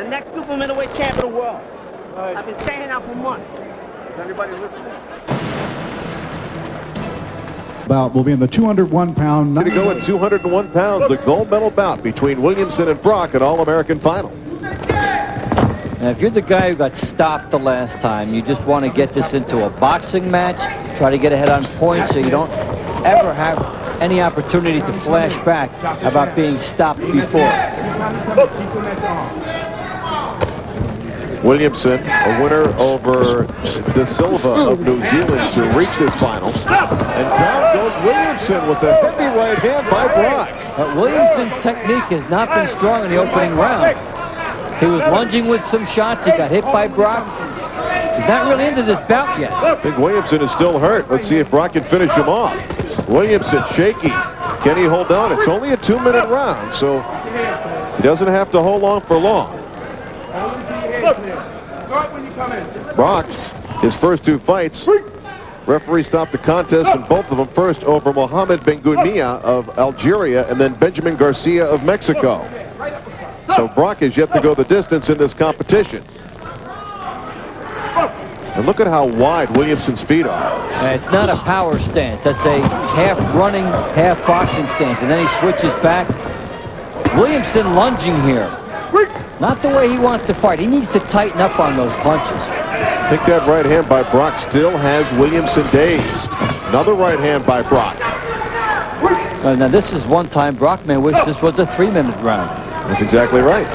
the next super middleweight champ of the world. I've been saying that for months. Is anybody listening? Bout will be in the 201-pound. Going to go at 201 pounds, the gold medal bout between Williamson and Brock at All-American Final. And if you're the guy who got stopped the last time, you just want to get this into a boxing match, try to get ahead on points so you don't ever have any opportunity to flash back about being stopped before. Williamson, a winner over De Silva of New Zealand to reach this final. And down goes Williamson with a heavy right hand by Brock. But Williamson's technique has not been strong in the opening round. He was lunging with some shots. He got hit by Brock. He's not really into this bout yet. I think Williamson is still hurt. Let's see if Brock can finish him off. Williamson shaky. Can he hold on? It's only a 2-minute round, so he doesn't have to hold on for long. Brock, his first 2 fights, referee stopped the contest in both of them. First over Mohamed Bengoumia of Algeria and then Benjamin Garcia of Mexico. So Brock has yet to go the distance in this competition. And look at how wide Williamson's feet are. It's not a power stance. That's a half running, half boxing stance. And then he switches back. Williamson lunging here. Not the way he wants to fight. He needs to tighten up on those punches. I think that right hand by Brock still has Williamson dazed. Another right hand by Brock. Now this is one time Brock may wish this was a 3-minute round. That's exactly right.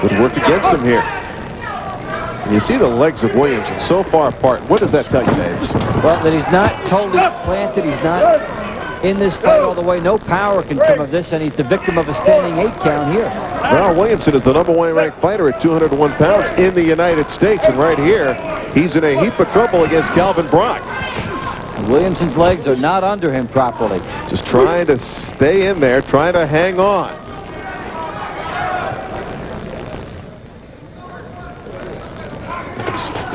Good work against him here. And you see the legs of Williamson so far apart. What does that tell you, Dave? Well, that he's not totally planted. He's not in this fight all the way. No power can come of this, and he's the victim of a standing 8 count here. Davarryl Williamson is the #1 ranked fighter at 201 pounds in the United States. And right here, he's in a heap of trouble against Calvin Brock. Williamson's legs are not under him properly. Just trying to stay in there, trying to hang on.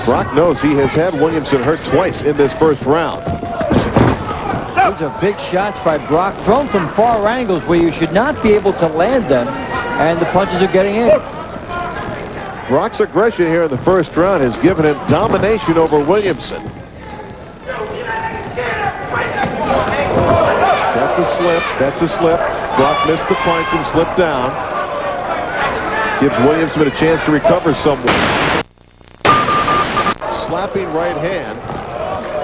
Brock knows he has had Williamson hurt twice in this first round. Those are big shots by Brock, thrown from far angles where you should not be able to land them, and the punches are getting in. Brock's aggression here in the first round has given him domination over Williamson. That's a slip. That's a slip. Brock missed the punch and slipped down. Gives Williamson a chance to recover somewhat. Slapping right hand.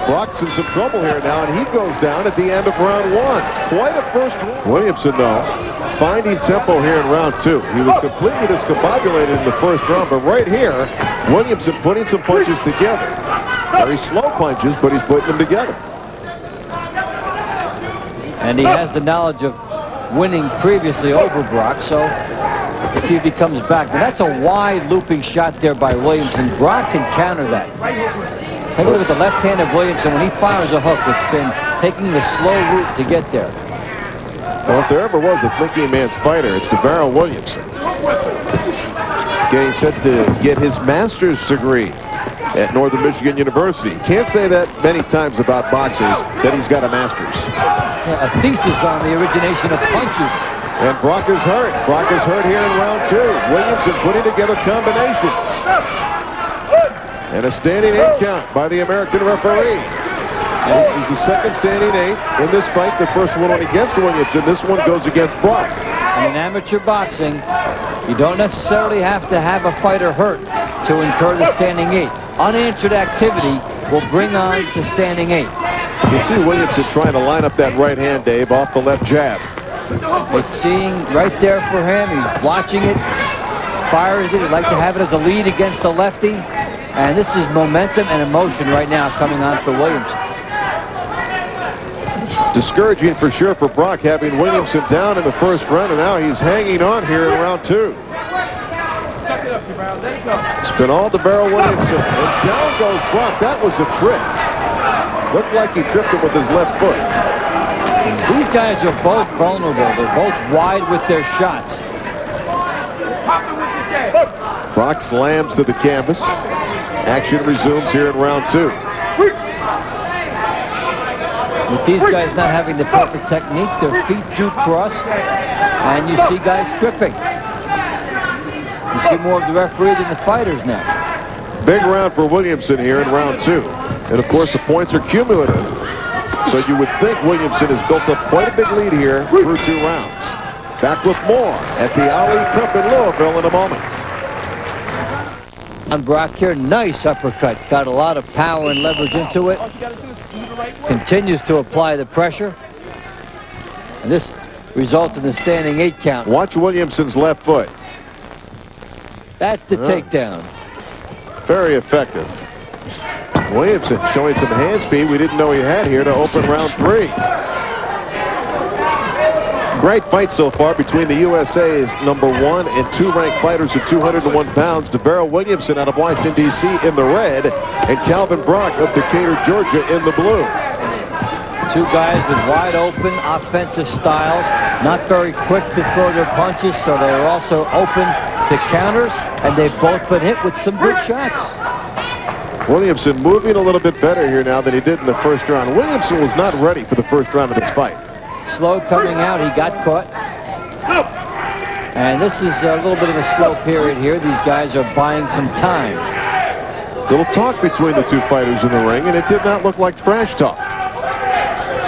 Brock's in some trouble here now, and he goes down at the end of round 1. Quite a first round. Williamson, though, finding tempo here in round 2. He was completely discombobulated in the first round, but right here, Williamson putting some punches together. Very slow punches, but he's putting them together. And he has the knowledge of winning previously over Brock, so let's see if he comes back. But that's a wide looping shot there by Williamson. Brock can counter that. Take a look at the left hand of Williamson. When he fires a hook, it's been taking the slow route to get there. Well, if there ever was a thinking man's fighter, it's Davarryl Williamson. Getting set to get his master's degree at Northern Michigan University. Can't say that many times about boxers, that he's got a master's. Yeah, a thesis on the origination of punches. And Brock is hurt. Brock is hurt here in round 2. Williamson putting together combinations. And a standing 8 count by the American referee. And this is the second standing 8 in this fight. The first one went against Williamson. This one goes against Brock. In amateur boxing, you don't necessarily have to have a fighter hurt to incur the standing 8. Unanswered activity will bring on the standing 8. You can see Williamson trying to line up that right hand, Dave, off the left jab. It's seeing right there for him. He's watching it, fires it. He'd like to have it as a lead against the lefty. And this is momentum and emotion right now coming on for Williamson. Discouraging for sure for Brock, having Williamson down in the first round, and now he's hanging on here in round 2. It's been all Davarryl Williamson, and down goes Brock. That was a trip. Looked like he tripped him with his left foot. These guys are both vulnerable. They're both wide with their shots. Brock slams to the canvas. Action resumes here in round 2. With these guys not having the perfect technique, their feet do cross, and you see guys tripping. You be more of the referee than the fighters now. Big round for Williamson here in round 2. And, of course, the points are cumulative. So you would think Williamson has built up quite a big lead here through 2 rounds. Back with more at the Ali Cup in Louisville in a moment. On Brock here, nice uppercut. Got a lot of power and leverage into it. Continues to apply the pressure. And this results in the standing 8 count. Watch Williamson's left foot. That's the takedown. Very effective. Williamson showing some hand speed we didn't know he had here to open round 3. Great fight so far between the USA's number 1 and 2 ranked fighters at 201 pounds. Davarryl Williamson out of Washington, D.C. in the red, and Calvin Brock of Decatur, Georgia in the blue. 2 guys with wide open offensive styles, not very quick to throw their punches, so they're also open to counters, and they've both been hit with some good shots. Williamson moving a little bit better here now than he did in the first round. Williamson was not ready for the first round of this fight. Slow coming out, he got caught. And this is a little bit of a slow period here. These guys are buying some time. Little talk between the 2 fighters in the ring, and it did not look like trash talk.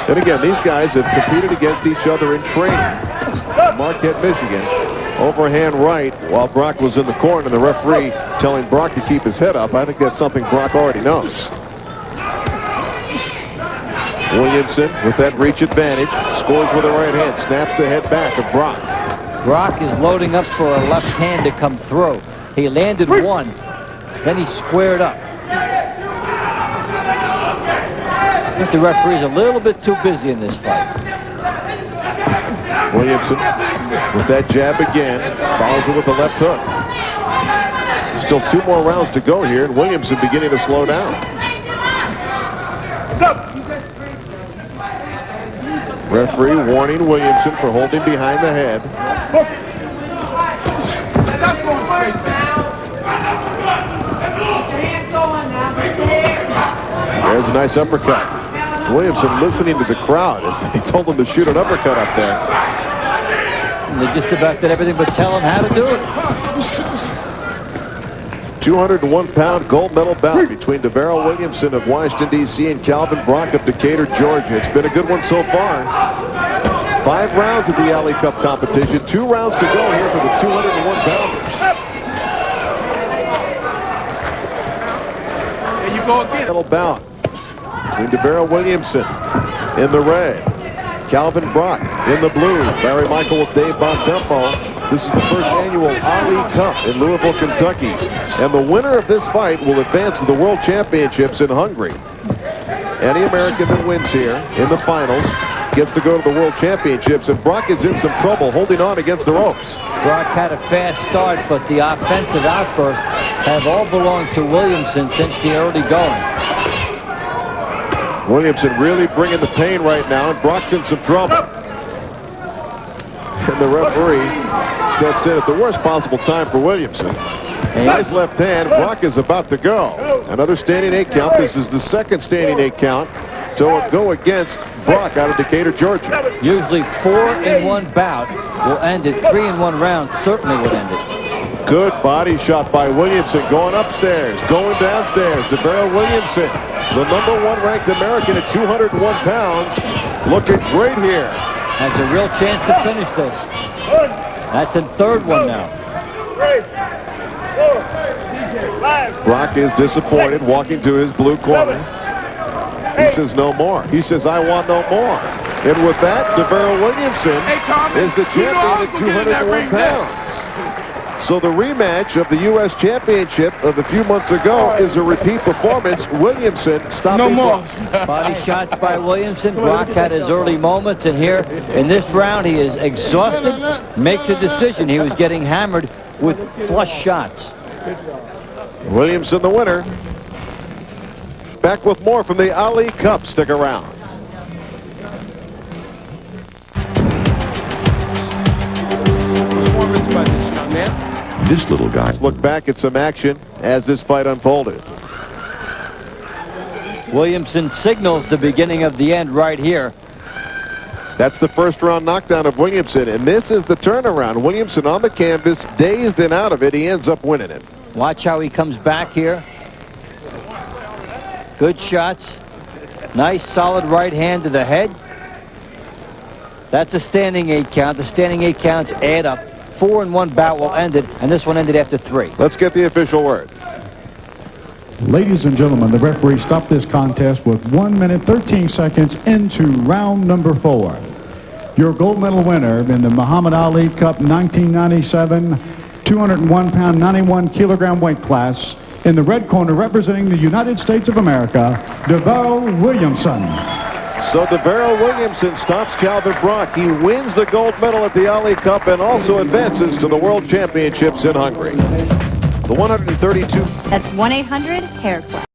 And again, these guys have competed against each other in training. Marquette, Michigan. Overhand right while Brock was in the corner, and the referee telling Brock to keep his head up. I think that's something Brock already knows. Williamson with that reach advantage, scores with a right hand, snaps the head back of Brock. Brock is loading up for a left hand to come through. He landed one, then he squared up. I think the referee's a little bit too busy in this fight. Williamson with that jab again, follows it with the left hook. Still 2 more rounds to go here, and Williamson beginning to slow down. Referee warning Williamson for holding behind the head. There's a nice uppercut. Williamson listening to the crowd as they told him to shoot an uppercut up there. And they just about did everything but tell him how to do it. 201-pound gold medal bout between Davarryl Williamson of Washington, D.C. and Calvin Brock of Decatur, Georgia. It's been a good one so far. 5 rounds of the Ali Cup competition. 2 rounds to go here for the 201-pounders. There you go again. Medal bout between Davarryl Williamson in the red, Calvin Brock in the blue. Larry Michael with Dave Bontempo. This is the first annual Ali Cup in Louisville, Kentucky. And the winner of this fight will advance to the World Championships in Hungary. Any American that wins here in the finals gets to go to the World Championships. And Brock is in some trouble holding on against the ropes. Brock had a fast start, but the offensive outbursts have all belonged to Williamson since the early going. Williamson really bringing the pain right now, and Brock's in some trouble. And the referee steps in at the worst possible time for Williamson. Nice left hand. Brock is about to go. Another standing 8 count. This is the second standing 8 count to go against Brock out of Decatur, Georgia. Usually 4 in 1 bout will end it. 3 in 1 round certainly would end it. Good body shot by Williamson. Going upstairs, going downstairs. Davarryl Williamson, the number 1 ranked American at 201 pounds. Looking great here. Has a real chance to finish this. That's in 3rd one now. Brock is disappointed, walking to his blue corner. He says no more. He says, I want no more. And with that, Davarryl Williamson is the champion at 201 pounds. So the rematch of the U.S. Championship of a few months ago is a repeat performance. Williamson stopping. No more. Body shots by Williamson. Brock had his early moments, and here in this round he is exhausted, makes a decision. He was getting hammered with flush shots. Williamson the winner. Back with more from the Ali Cup. Stick around. Performance by this young man. This little guy. Let's look back at some action as this fight unfolded. Williamson signals the beginning of the end right here. That's the first round knockdown of Williamson, and this is the turnaround. Williamson on the canvas, dazed and out of it. He ends up winning it. Watch how he comes back here. Good shots. Nice solid right hand to the head. That's a standing 8 count. The standing 8 counts add up. 4 in one bout will end it, and this one ended after 3. Let's get the official word. Ladies and gentlemen, the referee stopped this contest with 1 minute 13 seconds into round number 4. Your gold medal winner in the Muhammad Ali Cup 1997 201-pound 91-kilogram weight class, in the red corner representing the United States of America, Davarryl Williamson. So Davarryl Williamson stops Calvin Brock. He wins the gold medal at the Ali Cup and also advances to the World Championships in Hungary. The 132. That's 1-800-HAIR-CLUB.